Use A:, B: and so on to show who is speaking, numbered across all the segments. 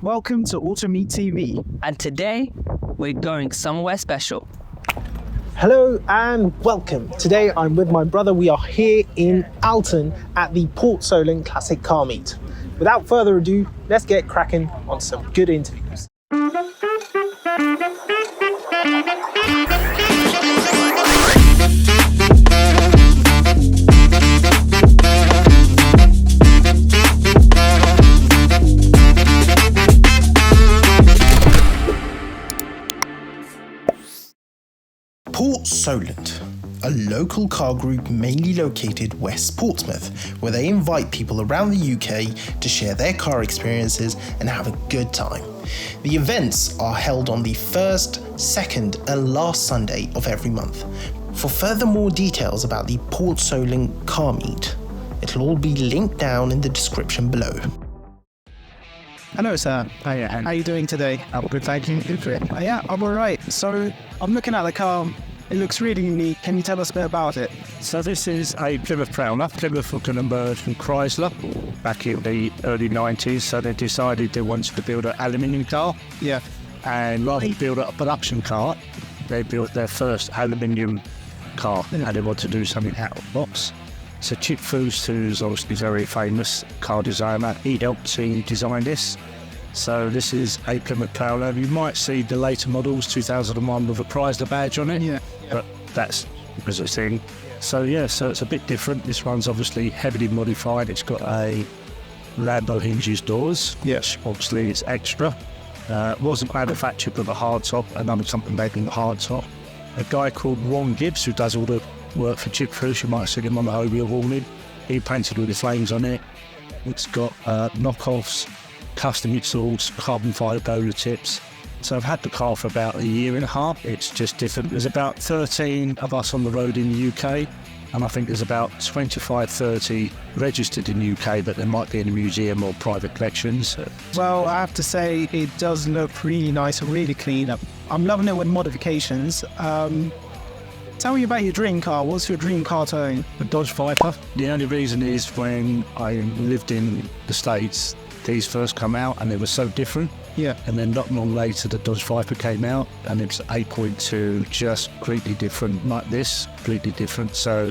A: Welcome to Auto Meet TV.
B: And today, we're going somewhere special.
A: Hello and welcome. Today I'm with my brother. We are here in Alton at the Port Solent Classic Car Meet. Without further ado, let's get cracking on some good interviews.
C: Port Solent, a local car group mainly located West Portsmouth, where they invite people around the UK to share their car experiences and have a good time. The events are held on the first, second and last Sunday of every month. For further more details about the Port Solent car meet, it'll all be linked down in the description below.
A: Hello, sir.
D: Hiya,
A: How are you doing today?
D: I'm good, thank you.
A: Yeah, I'm all right. So I'm looking at the car. It looks really unique. Can you tell us a bit about it?
D: So this is a Plymouth Prowler. Plymouth were going to merge from Chrysler back in the early 90s, so they decided they wanted to build an aluminium car.
A: Yeah.
D: And rather than build a production car, they built their first aluminium car, and they wanted to do something out of the box. So Chip Foose, who's obviously very famous car designer, he helped to design this. So this is a Plymouth Prowler. You might see the later models, 2001, with a Chrysler badge on it. Yeah. But that's because it's thing. So yeah, so it's a bit different. This one's obviously heavily modified. It's got a Lambo hinges doors. Yes. Obviously it's extra. Wasn't manufactured with a hard top, another company making the hard top. A guy called Ron Gibbs, who does all the work for Chip Foose, you might have seen him on the Hobie warning. He painted all the flames on it. It's got knockoffs, custom exhausts, carbon fibre bowler tips. So I've had the car for about a year and a half. It's just different. There's about 13 of us on the road in the UK, and I think there's about 25, 30 registered in the UK, but there might be in a museum or private collections.
A: Well, I have to say it does look really nice and really clean. I'm loving it with modifications. Tell me about your dream car. What's your dream car to own?
D: The Dodge Viper. The only reason is when I lived in the States, these first come out and they were so different.
A: Yeah.
D: And then not long later, the Dodge Viper came out and it's 8.2, just completely different, like this, completely different. So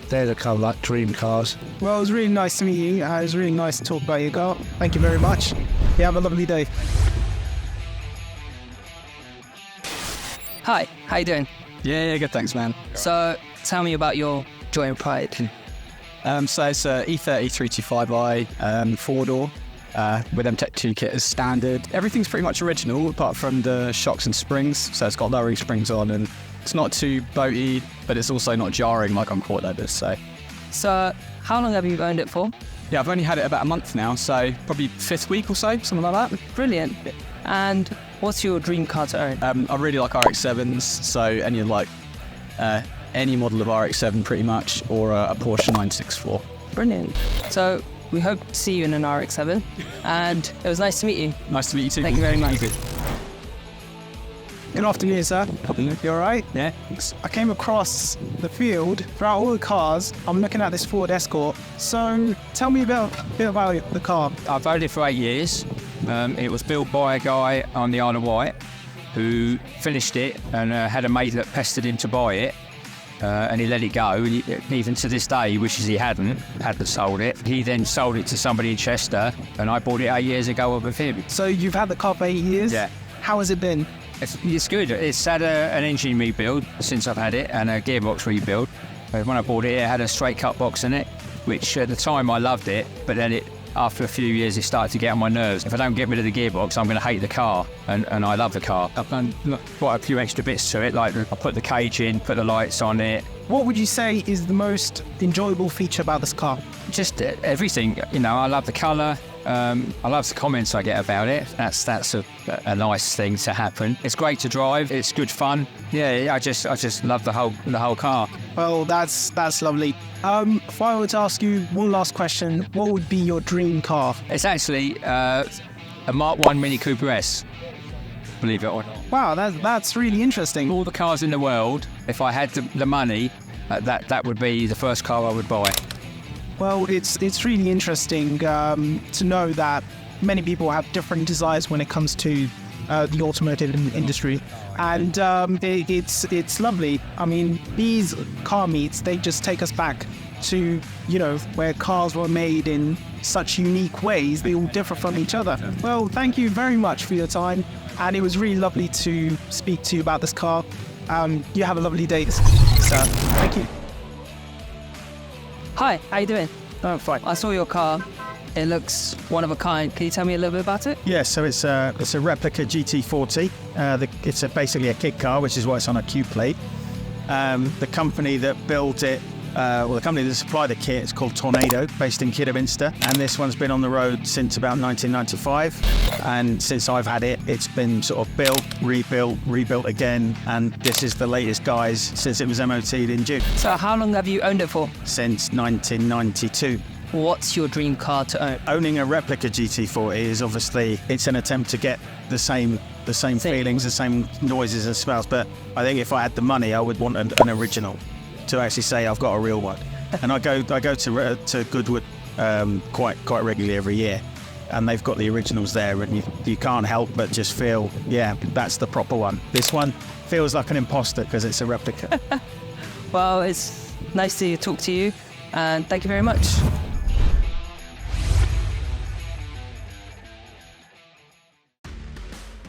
D: they're the kind of like dream cars.
A: Well, it was really nice to meet you. It was really nice to talk about your car. Thank you very much. You have a lovely day.
B: Hi, how you doing?
E: Yeah, good, thanks, man.
B: So, tell me about your joy and pride.
E: So it's a E30 325i, four-door, with M-Tech 2 kit as standard. Everything's pretty much original, apart from the shocks and springs. So it's got lowering springs on, and it's not too boaty, but it's also not jarring like on quad leathers.
B: So, how long have you owned it for?
E: Yeah, I've only had it about a month now, so probably 5th week or so, something like that.
B: Brilliant. And what's your dream car to own?
E: I really like RX-7s, so any model of RX-7 pretty much, or a Porsche 964.
B: Brilliant. So, we hope to see you in an RX-7, and it was nice to meet you.
E: Nice to meet you too.
B: Thank you very much.
A: Good afternoon, sir. You all right?
E: Yeah.
A: I came across the field throughout all the cars. I'm looking at this Ford Escort. So tell me a bit about the car.
F: I've owned it for 8 years. It was built by a guy on the Isle of Wight who finished it and had a mate that pestered him to buy it. And he let it go. And even to this day, he wishes he hadn't sold it. He then sold it to somebody in Chester, and I bought it 8 years ago with him.
A: So you've had the car for 8 years?
F: Yeah.
A: How has it been?
F: It's good. It's had an engine rebuild since I've had it, and a gearbox rebuild. When I bought it, it had a straight cut box in it, which at the time I loved it, but then after a few years, it started to get on my nerves. If I don't get rid of the gearbox, I'm going to hate the car, and I love the car. I've done quite a few extra bits to it, like I put the cage in, put the lights on it.
A: What would you say is the most enjoyable feature about this car?
F: Just everything. I love the colour. I love the comments I get about it. That's a nice thing to happen. It's great to drive. It's good fun. Yeah, I just love the whole car.
A: Well, that's lovely. If I were to ask you one last question, what would be your dream car?
F: It's actually a Mark 1 Mini Cooper S. Believe it or not.
A: Wow, that's really interesting.
F: All the cars in the world, if I had the money, that would be the first car I would buy.
A: Well, it's really interesting to know that many people have different desires when it comes to the automotive industry, and it's lovely. I mean, these car meets, they just take us back to, you know, where cars were made in such unique ways. They all differ from each other. Well, thank you very much for your time, and it was really lovely to speak to you about this car. You have a lovely day, sir. Thank you.
B: Hi, how you doing?
G: Oh, fine.
B: I saw your car. It looks one of a kind. Can you tell me a little bit about it?
G: Yeah, so it's a Replica GT40. It's basically a kit car, which is why it's on a Q plate. The company that built it, the company that supplied the kit is called Tornado, based in Kidderminster. And this one's been on the road since about 1995. And since I've had it, it's been sort of built, rebuilt again. And this is the latest guise since it was MOT'd in June.
B: So how long have you owned it for?
G: Since 1992.
B: What's your dream car to own?
G: Owning a Replica GT40 is obviously, it's an attempt to get the same feelings, the same noises and smells. But I think if I had the money, I would want an original to actually say I've got a real one. And I go to Goodwood quite regularly every year, and they've got the originals there, and you can't help but just feel, yeah, that's the proper one. This one feels like an imposter because it's a replica.
B: Well, it's nice to talk to you, and thank you very much.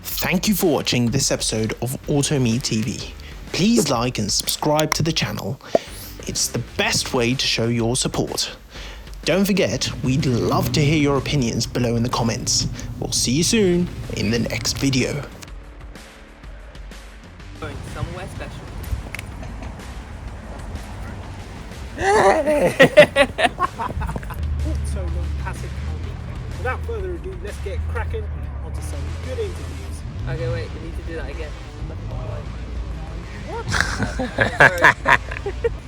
C: Thank you for watching this episode of AutoMe TV. Please like and subscribe to the channel. It's the best way to show your support. Don't forget, we'd love to hear your opinions below in the comments. We'll see you soon in the next video.
B: Going somewhere special.
A: Port Solent Classic Car Meet. Without further ado, let's get cracking onto some good interviews.
B: Okay, wait, we need to do that again.
A: What?